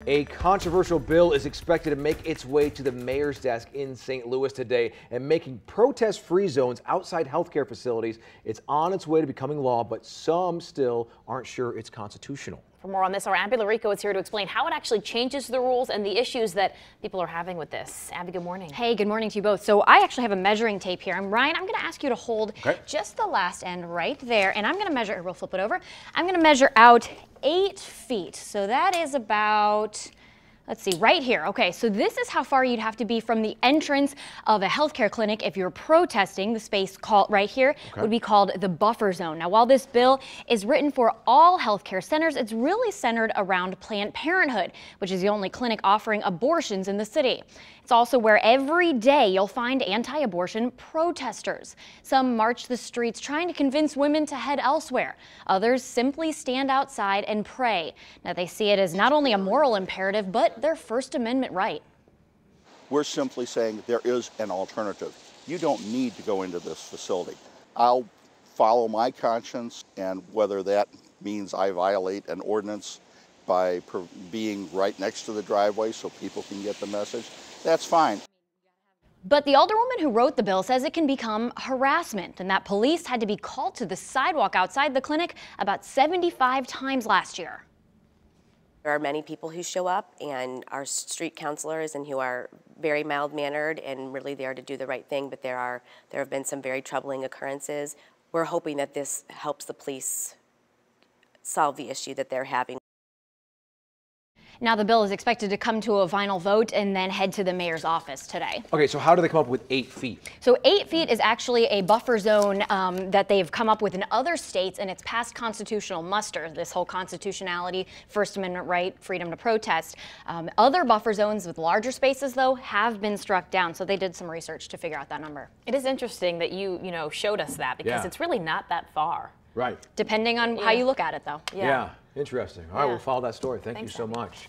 A controversial bill is expected to make its way to the mayor's desk in St. Louis today and making protest-free zones outside healthcare facilities. It's on its way to becoming law, but some still aren't sure it's constitutional. For more on this, our Abby Larico is here to explain how it actually changes the rules and the issues that people are having with this. Abby, good morning. Hey, good morning to you both. So I actually have a measuring tape here. And Ryan, I'm going to ask you to hold just the last end right there. And I'm going to measure, we'll flip it over. I'm going to measure out 8 feet. So that is about, let's see, right here. Okay, so this is how far you'd have to be from the entrance of a healthcare clinic if you're protesting. The space called right here would be called the buffer zone. Now, while this bill is written for all healthcare centers, it's really centered around Planned Parenthood, which is the only clinic offering abortions in the city. It's also where every day you'll find anti-abortion protesters. Some march the streets trying to convince women to head elsewhere. Others simply stand outside and pray. Now, they see it as not only a moral imperative, but their First Amendment right. We're simply saying there is an alternative. You don't need to go into this facility. I'll follow my conscience, and whether that means I violate an ordinance by being right next to the driveway so people can get the message, that's fine. But the alderwoman who wrote the bill says it can become harassment and that police had to be called to the sidewalk outside the clinic about 75 times last year. There are many people who show up and are street counselors and who are very mild-mannered and really there to do the right thing, but there have been some very troubling occurrences. We're hoping that this helps the police solve the issue that they're having. Now the bill is expected to come to a final vote and then head to the mayor's office today. Okay, so how do they come up with 8 feet? So 8 feet is actually a buffer zone that they've come up with in other states, and it's passed constitutional muster, this whole constitutionality, First Amendment right, freedom to protest. Other buffer zones with larger spaces, though, have been struck down. So they did some research to figure out that number. It is interesting that you showed us that because it's really not that far. Right. Depending on how you look at it, though. Yeah, interesting. All right, we'll follow that story. Thank you so much.